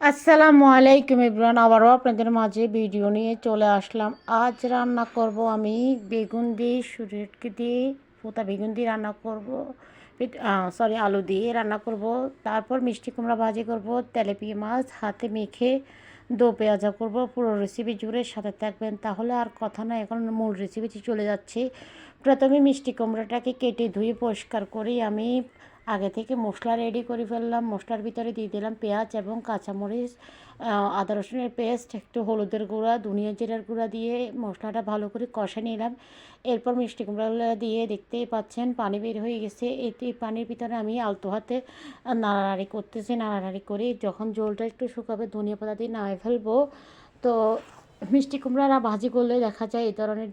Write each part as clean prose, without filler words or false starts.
আসসালামু আলাইকুম এভরিওয়ান, আবারও আপনাদের মাঝে ভিডিও নিয়ে চলে আসলাম। আজ রান্না করব আমি বেগুন দিয়ে, শুটকি দিয়ে, পোতা বেগুন দিয়ে রান্না করব। আলু দিয়ে রান্না করব। তারপর মিষ্টি কুমড়া ভাজি করব, তেলাপিয়া মাছ হাতে মেখে দো পেঁয়াজা করব। পুরো রেসিপি জুড়ে সাথে থাকবেন, তাহলে আর কথা না। এখন মূল রেসিপিটি চলে যাচ্ছে। প্রথমে মিষ্টি কুমড়াটাকে কেটে ধুয়ে পরিষ্কার করে আমি আগে থেকে মশলা রেডি করে ফেললাম। মশলার ভিতরে দিয়ে দিলাম পেঁয়াজ এবং কাঁচামরিচ, আদা রসুনের পেস্ট, একটু হলুদের গুঁড়া, ধনিয়া জিরার গুঁড়া দিয়ে মশলাটা ভালো করে কষে নিলাম। এরপর মিষ্টি কুমড়াগুলো দিয়ে দেখতেই পাচ্ছেন পানি বের হয়ে গেছে। এই পানির ভিতরে আমি আলতো হাতে নাড়ানাড়ি করতেছি। নাড়ানাড়ি করে যখন জলটা একটু শুকাবে ধনিয়া পাতা দিয়ে নামিয়ে ফেলবো। তো মিষ্টি কুমড়া ভাজি করলে দেখা যায় এই ধরনের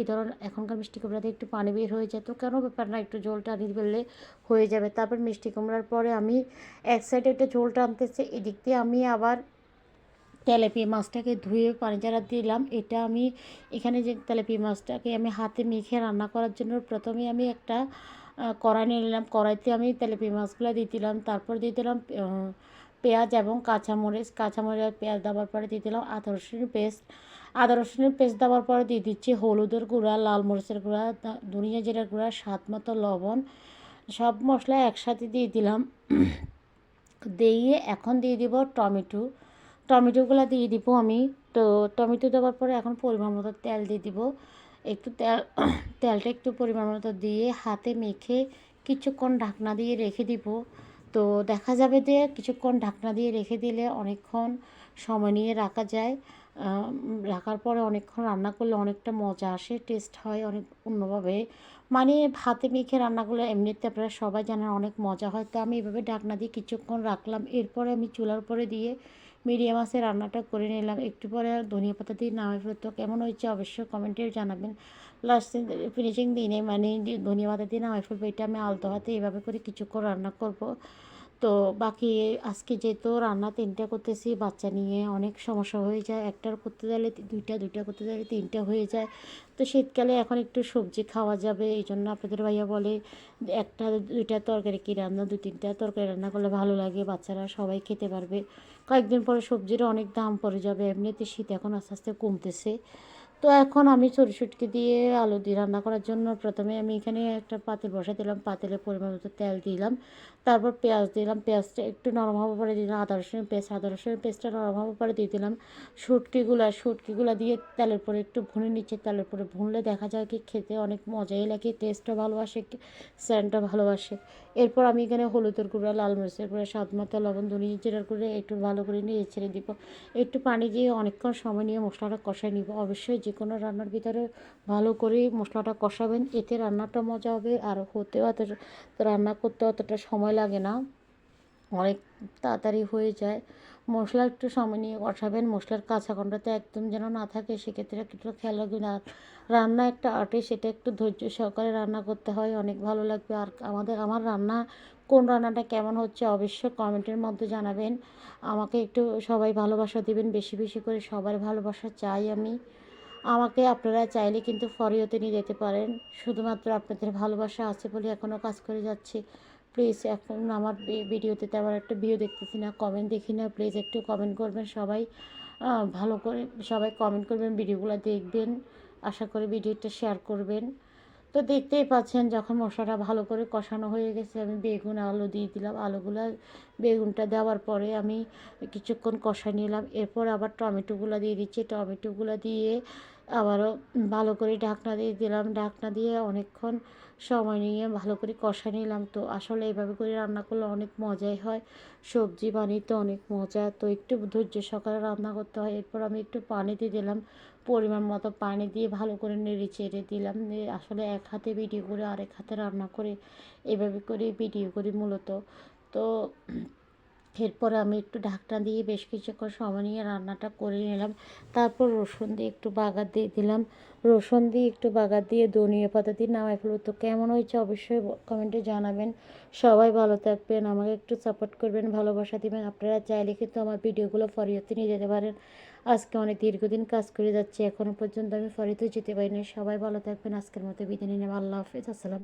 এই ধরনের এখনকার মিষ্টি কুমড়াতে একটু পানি বের হয়ে যায়, তো কেন ব্যাপার না, একটু ঝোলটা নিয়ে ফেললে হয়ে যাবে। তারপর মিষ্টি কুমড়ার পরে আমি এক সাইডে একটা ঝোল টানতেছে, এদিক দিয়ে আমি আবার তেলাপিয়া মাছটাকে ধুয়ে পানি ঝাড়া দিলাম। এটা আমি এখানে যে তেলাপিয়া মাছটাকে আমি হাতে মেখে রান্না করার জন্য প্রথমে আমি একটা কড়াই নিয়ে নিলাম। কড়াইতে আমি তেলাপিয়া মাছগুলো দিয়ে দিলাম। তারপর দিয়ে দিলাম পেঁয়াজ এবং কাঁচামরিচ। আর পেঁয়াজ দেওয়ার পরে দিয়ে দিলাম আদা রসুনের পেস্ট। আদা রসুনের পেস্ট দেওয়ার পরে দিয়ে দিচ্ছি হলুদের গুঁড়া, লাল মরিচের গুঁড়া, ধনিয়া জিরার গুঁড়া, স্বাদ মতো লবণ। সব মশলা একসাথে দিয়ে দিলাম। দিয়ে এখন দিয়ে দিব টমেটোগুলো দিয়ে দিব আমি। তো টমেটো দেওয়ার পরে এখন পরিমাণ মতো তেল দিয়ে দিব। একটু তেলটা একটু পরিমাণ মতো দিয়ে হাতে মেখে কিছুক্ষণ ঢাকনা দিয়ে রেখে দিব। তো দেখা যাবে যে কিছুক্ষণ ঢাকনা দিয়ে রেখে দিলে অনেকক্ষণ সময় নিয়ে রাখা যায়। রাখার পরে অনেকক্ষণ রান্না করলে অনেকটা মজা আসে, টেস্ট হয় অনেক অন্যভাবে। হাতে মেখে রান্না করলে এমনিতে আপনারা সবাই জানেন অনেক মজা হয়। তো আমি এভাবে ঢাকনা দিয়ে কিছুক্ষণ রাখলাম। এরপরে আমি চুলার উপরে দিয়ে মিডিয়াম আঁচে রান্নাটা করে নিলাম। একটু পরে ধনিয়া পাতা দিয়ে নামিয়ে ফেলতো। কেমন হয়েছে অবশ্যই কমেন্টে জানাবেন। লাস্ট ফিনিশিং দিনে ধনিয়া পাতা দিয়ে নামিয়ে ফেলবো। এটা আমি আলতো হাতে এভাবে করে কিছুক্ষণ রান্না করব। তো বাকি আজকে যেহেতু রান্না 3টা করতেছি, বাচ্চা নিয়ে অনেক সমস্যা হয়ে যায়। একটার করতে গেলে দুইটা করতে গেলে 3টা হয়ে যায়। তো শীতকালে এখন একটু সবজি খাওয়া যাবে, এই জন্য আপনাদের ভাইয়া বলে একটা দুইটা তরকারি কি রান্না, 2-3টা তরকারি রান্না করলে ভালো লাগে, বাচ্চারা সবাই খেতে পারবে। কয়েকদিন পরে সবজিরও অনেক দাম পড়ে যাবে, এমনিতে শীত এখন আস্তে আস্তে কমতেছে। তো এখন আমি শুটকি দিয়ে আলু দিয়ে রান্না করার জন্য প্রথমে আমি এখানে একটা পাতিল বসা দিলাম। পাতিলে পরিমাণ মতো তেল দিলাম। তারপর পেঁয়াজ দিলাম। পেঁয়াজটা একটু নরম হওয়ার পরে দিলাম আদা রসুনের পেস্টটা নরম হওয়ার পরে দিয়ে দিলাম শুটকিগুলো দিয়ে তেলের পরে একটু ভুনে নিচ্ছে। তেলের পরে ভুনলে দেখা যায় কি খেতে অনেক মজাই লাগে, টেস্টও ভালোবাসে, স্যান্ডটা ভালোবাসে। এরপর আমি এখানে হলুদের গুঁড়া, লাল মরিচের গুঁড়া, স্বাদ মতো লবণ, ধনিয়া জিরার গুঁড়া একটু ভালো করে নিয়ে ছেড়ে দিব। একটু পানি দিয়ে অনেকক্ষণ সময় নিয়ে মশলাটা কষাই নিব। অবশ্যই যে কোনো রান্নার ভিতরে ভালো করে মশলাটা কষাবেন, এতে রান্নাটা মজা হবে। আর রান্না করতে অতটা সময় লাগে না, অনেক তাড়াতাড়ি হয়ে যায়। মশলা একটু সময় নিয়ে কষাবেন, মশলার কাঁচা গন্ধটা একদম যেন না থাকে, সেক্ষেত্রে একটু খেয়াল রাখবেন। আর রান্না একটা আর্টে, সেটা একটু ধৈর্য সহকারে রান্না করতে হয়, অনেক ভালো লাগবে। আর আমার রান্না কোন রান্নাটা কেমন হচ্ছে অবশ্যই কমেন্টের মধ্যে জানাবেন। আমাকে একটু সবাই ভালোবাসা দিবেন, বেশি বেশি করে সবার ভালোবাসা চাই আমি। আমাকে আপনারা চাইলে কিন্তু ফরিওতে নিয়ে যেতে পারেন, শুধুমাত্র আপনাদের ভালোবাসা আছে বলে এখনও কাজ করে যাচ্ছি। প্লিজ, এখন আমার ভিডিওতে তেমন একটা ভিউ দেখতেছি না, কমেন্ট দেখি না, প্লিজ একটু কমেন্ট করবেন সবাই। ভালো করে সবাই কমেন্ট করবেন, ভিডিওগুলো দেখবেন, আশা করি ভিডিওটা শেয়ার করবেন। তো দেখতেই পাচ্ছেন যখন মশলাটা ভালো করে কষানো হয়ে গেছে, আমি বেগুন আলু দিয়ে দিলাম। বেগুনটা দেওয়ার পরে আমি কিছুক্ষণ কষা নিলাম। এরপর আবার টমেটোগুলো দিয়ে দিচ্ছি। টমেটোগুলো দিয়ে আবারও ভালো করে ঢাকনা দিয়ে দিলাম। ঢাকনা দিয়ে অনেকক্ষণ সময় নিয়ে ভালো করে কষা নিলাম। তো আসলে এইভাবে করে রান্না করলে অনেক মজাই হয়, সবজি বানিয়ে অনেক মজা। তো একটু ধৈর্য সহকারে রান্না করতে হয়। এরপর আমি একটু পানি দিয়ে দিলাম, পরিমাণ মতো পানি দিয়ে ভালো করে নেড়ে চেড়ে দিলাম। আসলে এক হাতে ভিডিও করে আরেক হাতে রান্না করে, এভাবে করে ভিডিও করি মূলত। তো এরপরে আমি একটু ঢাকনা দিয়ে বেশ কিছুক্ষণ সময় নিয়ে রান্নাটা করে নিলাম। তারপর রসুন দিয়ে একটু বাগার দিয়ে দিলাম। ধনিয়া পাতা দিয়ে নামাই ফেলবো। তো কেমন হয়েছে অবশ্যই কমেন্টে জানাবেন। সবাই ভালো থাকবেন, আমাকে একটু সাপোর্ট করবেন, ভালোবাসা দিবেন। আপনারা চাইলে কিন্তু আমার ভিডিওগুলো ফরিয়াতে নিয়ে যেতে পারেন। আজকে অনেক দীর্ঘদিন কাজ করে যাচ্ছি, এখনও পর্যন্ত আমি ফরিয়াতে যেতে পারিনি। সবাই ভালো থাকবেন। আজকের মতো বিদায় নিলাম। আল্লাহ হাফেজ। আসসালাম।